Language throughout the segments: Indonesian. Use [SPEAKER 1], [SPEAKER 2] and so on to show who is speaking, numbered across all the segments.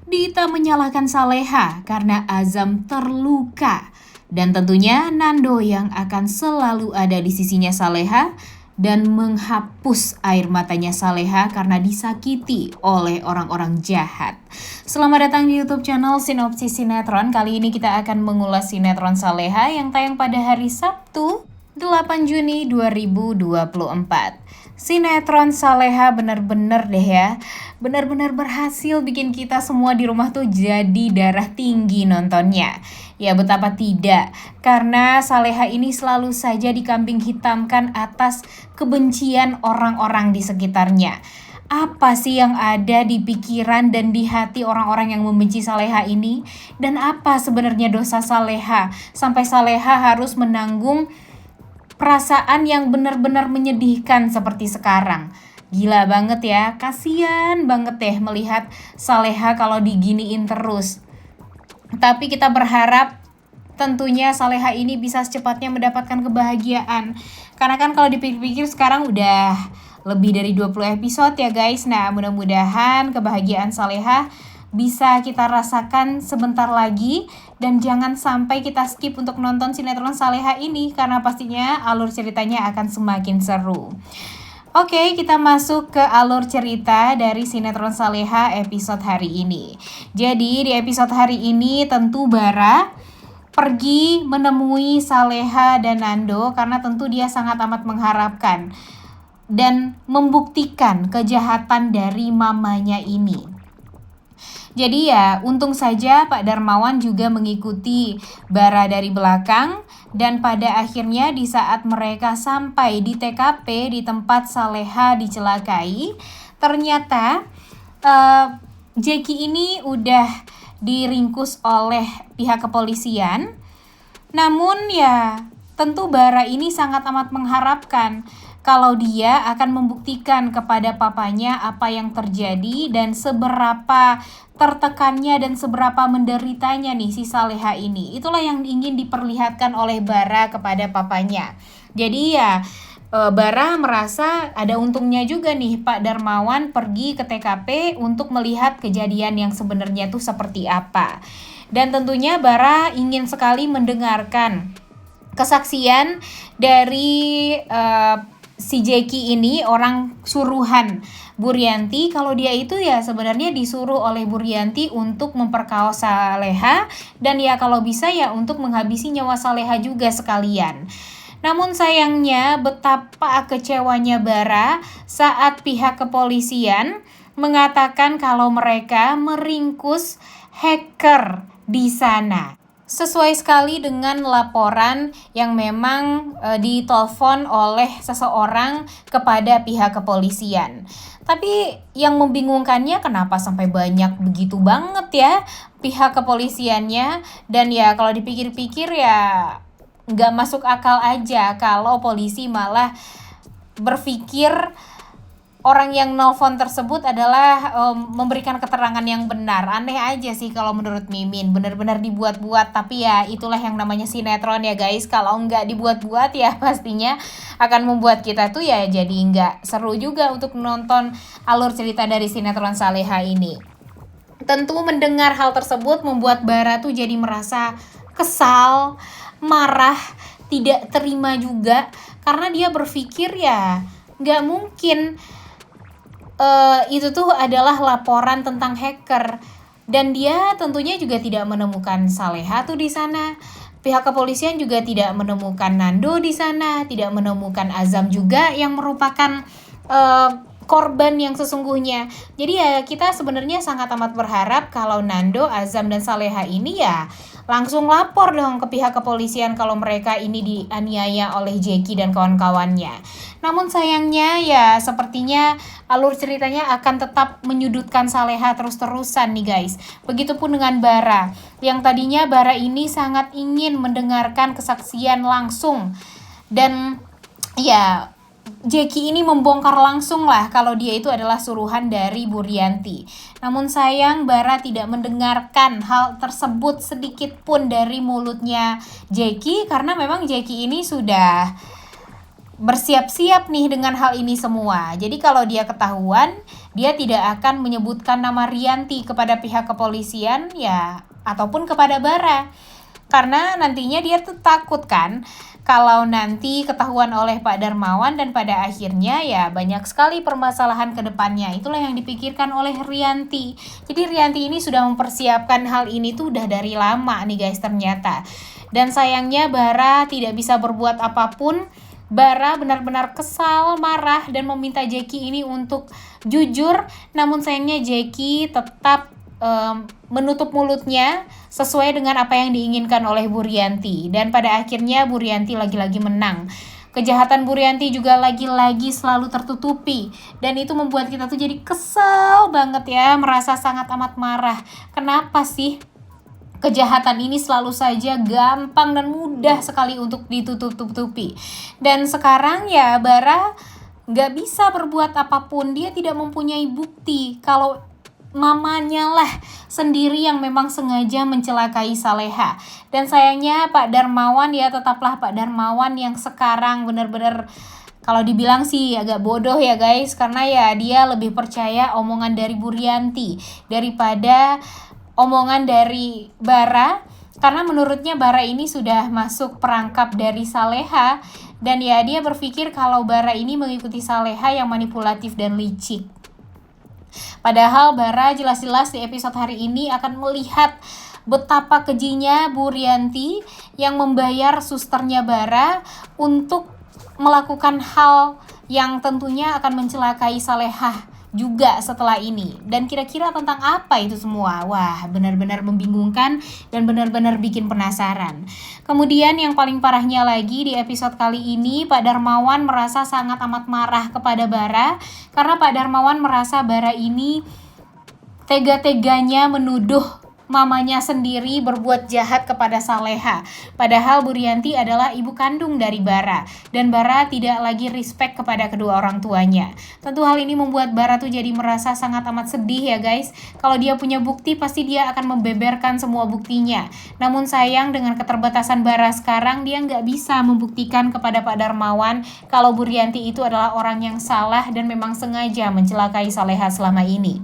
[SPEAKER 1] Dita menyalahkan Saleha karena Azam terluka. Dan tentunya Nando yang akan selalu ada di sisinya Saleha dan menghapus air matanya Saleha karena disakiti oleh orang-orang jahat. Selamat datang di YouTube channel Sinopsis Sinetron. Kali ini kita akan mengulas sinetron Saleha yang tayang pada hari Sabtu 8 Juni 2024. Sinetron Saleha bener-bener deh ya, bener-bener berhasil bikin kita semua di rumah tuh jadi darah tinggi nontonnya. Ya betapa tidak, karena Saleha ini selalu saja dikambing hitamkan atas kebencian orang-orang di sekitarnya. Apa sih yang ada di pikiran dan di hati orang-orang yang membenci Saleha ini? Dan apa sebenarnya dosa Saleha sampai Saleha harus menanggung perasaan yang benar-benar menyedihkan seperti sekarang? Gila banget ya, kasihan banget deh melihat Saleha kalau diginiin terus. Tapi kita berharap tentunya Saleha ini bisa secepatnya mendapatkan kebahagiaan. Karena kan kalau dipikir-pikir sekarang udah lebih dari 20 episode ya guys. Nah mudah-mudahan kebahagiaan Saleha bisa kita rasakan sebentar lagi. Dan jangan sampai kita skip untuk nonton sinetron Saleha ini, karena pastinya alur ceritanya akan semakin seru. Oke, kita masuk ke alur cerita dari sinetron Saleha episode hari ini. Jadi di episode hari ini tentu Bara pergi menemui Saleha dan Nando karena tentu dia sangat amat mengharapkan dan membuktikan kejahatan dari mamanya ini. Jadi ya untung saja Pak Darmawan juga mengikuti Bara dari belakang. Dan pada akhirnya di saat mereka sampai di TKP di tempat Saleha dicelakai, ternyata Jeki ini udah diringkus oleh pihak kepolisian. Namun ya tentu Bara ini sangat amat mengharapkan kalau dia akan membuktikan kepada papanya apa yang terjadi dan seberapa tertekannya dan seberapa menderitanya nih si Saleha ini. Itulah yang ingin diperlihatkan oleh Bara kepada papanya. Jadi ya Bara merasa ada untungnya juga nih Pak Darmawan pergi ke TKP untuk melihat kejadian yang sebenarnya tuh seperti apa. Dan tentunya Bara ingin sekali mendengarkan kesaksian dari si Jeki ini, orang suruhan Buryanti, kalau dia itu ya sebenarnya disuruh oleh Buryanti untuk memperkaos Saleha dan ya kalau bisa ya untuk menghabisi nyawa Saleha juga sekalian. Namun sayangnya betapa kecewanya Bara saat pihak kepolisian mengatakan kalau mereka meringkus hacker di sana. Sesuai sekali dengan laporan yang memang ditelepon oleh seseorang kepada pihak kepolisian. Tapi yang membingungkannya kenapa sampai banyak begitu banget ya pihak kepolisiannya. Dan ya kalau dipikir-pikir ya nggak masuk akal aja kalau polisi malah berpikir orang yang nelfon tersebut adalah memberikan keterangan yang benar. Aneh aja sih kalau menurut Mimin, benar-benar dibuat-buat. Tapi ya itulah yang namanya sinetron ya guys. Kalau nggak dibuat-buat ya pastinya akan membuat kita tuh ya jadi nggak seru juga untuk menonton alur cerita dari sinetron Saleha ini. Tentu mendengar hal tersebut membuat Bara tuh jadi merasa kesal, marah, tidak terima juga. Karena dia berpikir ya nggak mungkin itu tuh adalah laporan tentang hacker dan dia tentunya juga tidak menemukan Saleha tuh di sana. Pihak kepolisian juga tidak menemukan Nando di sana, tidak menemukan Azam juga yang merupakan korban yang sesungguhnya. Jadi ya kita sebenarnya sangat amat berharap kalau Nando, Azam dan Saleha ini ya langsung lapor dong ke pihak kepolisian kalau mereka ini dianiaya oleh Jeki dan kawan-kawannya. Namun sayangnya ya sepertinya alur ceritanya akan tetap menyudutkan Saleha terus-terusan nih guys. Begitupun dengan Bara, yang tadinya Bara ini sangat ingin mendengarkan kesaksian langsung. Dan ya Jeki ini membongkar langsung lah kalau dia itu adalah suruhan dari Buryanti. Namun sayang Bara tidak mendengarkan hal tersebut sedikit pun dari mulutnya Jeki, karena memang Jeki ini sudah bersiap-siap nih dengan hal ini semua. Jadi kalau dia ketahuan, dia tidak akan menyebutkan nama Rianti kepada pihak kepolisian ya ataupun kepada Bara. Karena nantinya dia tuh takut kan kalau nanti ketahuan oleh Pak Darmawan dan pada akhirnya ya banyak sekali permasalahan ke depannya. Itulah yang dipikirkan oleh Rianti. Jadi Rianti ini sudah mempersiapkan hal ini tuh udah dari lama nih guys ternyata. Dan sayangnya Bara tidak bisa berbuat apapun. Bara benar-benar kesal, marah, dan meminta Jackie ini untuk jujur. Namun sayangnya Jackie tetap menutup mulutnya sesuai dengan apa yang diinginkan oleh Bu Rianti. Dan pada akhirnya Bu Rianti lagi-lagi menang. Kejahatan Bu Rianti juga lagi-lagi selalu tertutupi. Dan itu membuat kita tuh jadi kesel banget ya, merasa sangat amat marah. Kenapa sih kejahatan ini selalu saja gampang dan mudah sekali untuk ditutup-tutupi? Dan sekarang ya Bara nggak bisa berbuat apapun. Dia tidak mempunyai bukti kalau mamanya lah sendiri yang memang sengaja mencelakai Saleha. Dan sayangnya Pak Darmawan ya tetaplah Pak Darmawan yang sekarang benar-benar kalau dibilang sih agak bodoh ya guys, karena ya dia lebih percaya omongan dari Bu Rianti daripada omongan dari Bara, karena menurutnya Bara ini sudah masuk perangkap dari Saleha dan ya dia berpikir kalau Bara ini mengikuti Saleha yang manipulatif dan licik. Padahal Bara jelas-jelas di episode hari ini akan melihat betapa kejinya Bu Rianti yang membayar susternya Bara untuk melakukan hal yang tentunya akan mencelakai Saleha juga setelah ini. Dan kira-kira tentang apa itu semua? Wah, benar-benar membingungkan dan benar-benar bikin penasaran. Kemudian yang paling parahnya lagi di episode kali ini, Pak Darmawan merasa sangat amat marah kepada Bara karena Pak Darmawan merasa Bara ini tega-teganya menuduh mamanya sendiri berbuat jahat kepada Saleha. Padahal Bu Rianti adalah ibu kandung dari Bara dan Bara tidak lagi respect kepada kedua orang tuanya. Tentu hal ini membuat Bara tuh jadi merasa sangat amat sedih ya guys. Kalau dia punya bukti pasti dia akan membeberkan semua buktinya. Namun sayang dengan keterbatasan Bara sekarang dia nggak bisa membuktikan kepada Pak Darmawan kalau Bu Rianti itu adalah orang yang salah dan memang sengaja mencelakai Saleha selama ini.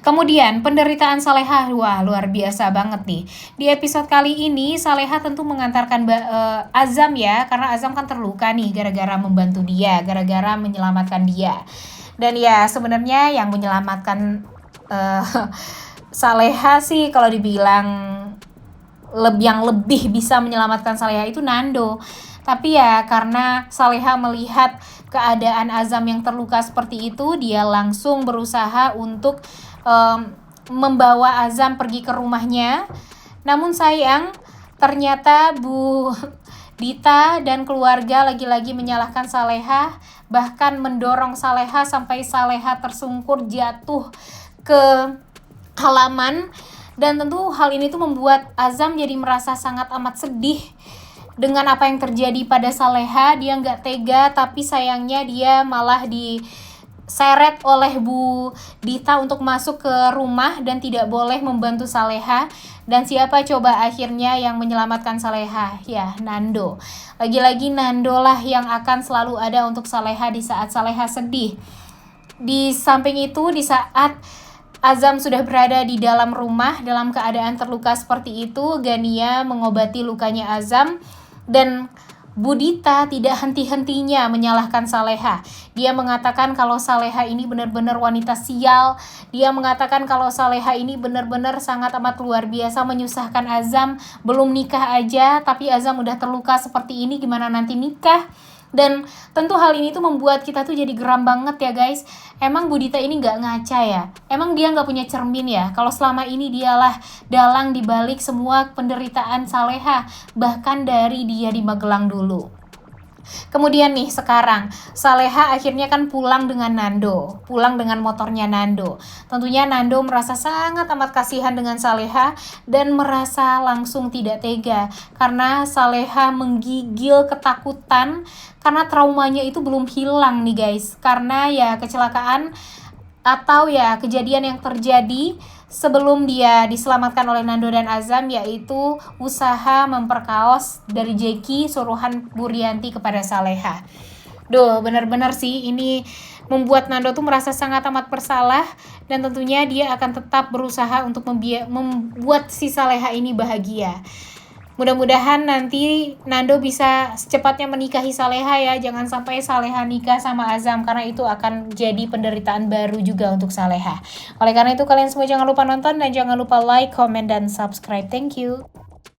[SPEAKER 1] Kemudian penderitaan Saleha, wah luar biasa banget nih. Di episode kali ini Saleha tentu mengantarkan Azam ya, karena Azam kan terluka nih gara-gara membantu dia, gara-gara menyelamatkan dia. Dan ya sebenarnya yang menyelamatkan Saleha sih kalau dibilang yang lebih bisa menyelamatkan Saleha itu Nando. Tapi ya karena Saleha melihat keadaan Azam yang terluka seperti itu, dia langsung berusaha untuk membawa Azam pergi ke rumahnya. Namun sayang ternyata Bu Dita dan keluarga lagi-lagi menyalahkan Saleha, bahkan mendorong Saleha sampai Saleha tersungkur jatuh ke halaman. Dan tentu hal ini tuh membuat Azam jadi merasa sangat amat sedih dengan apa yang terjadi pada Saleha. Dia nggak tega, tapi sayangnya dia malah diseret oleh Bu Dita untuk masuk ke rumah dan tidak boleh membantu Saleha. Dan siapa coba akhirnya yang menyelamatkan Saleha? Ya, Nando. Lagi-lagi Nando lah yang akan selalu ada untuk Saleha di saat Saleha sedih. Di samping itu, di saat Azam sudah berada di dalam rumah dalam keadaan terluka seperti itu, Gania mengobati lukanya Azam. Dan Bu Dita tidak henti-hentinya menyalahkan Saleha. Dia mengatakan kalau Saleha ini benar-benar wanita sial. Dia mengatakan kalau Saleha ini benar-benar sangat amat luar biasa menyusahkan Azam. Belum nikah aja, tapi Azam udah terluka seperti ini, gimana nanti nikah? Dan tentu hal ini tuh membuat kita tuh jadi geram banget ya guys. Emang Bu Dita ini gak ngaca ya? Emang dia gak punya cermin ya? Kalau selama ini dialah dalang dibalik semua penderitaan Saleha, bahkan dari dia di Magelang dulu. Kemudian nih sekarang Saleha akhirnya kan pulang dengan Nando, pulang dengan motornya Nando. Tentunya Nando merasa sangat amat kasihan dengan Saleha dan merasa langsung tidak tega karena Saleha menggigil ketakutan karena traumanya itu belum hilang nih guys. Karena ya kecelakaan atau ya kejadian yang terjadi sebelum dia diselamatkan oleh Nando dan Azam, yaitu usaha memperkaos dari Jeki suruhan Burianti kepada Saleha. Duh, benar-benar sih ini membuat Nando tuh merasa sangat amat bersalah, dan tentunya dia akan tetap berusaha untuk membuat si Saleha ini bahagia. Mudah-mudahan nanti Nando bisa secepatnya menikahi Saleha ya. Jangan sampai Saleha nikah sama Azam, karena itu akan jadi penderitaan baru juga untuk Saleha. Oleh karena itu kalian semua jangan lupa nonton dan jangan lupa like, comment, dan subscribe. Thank you.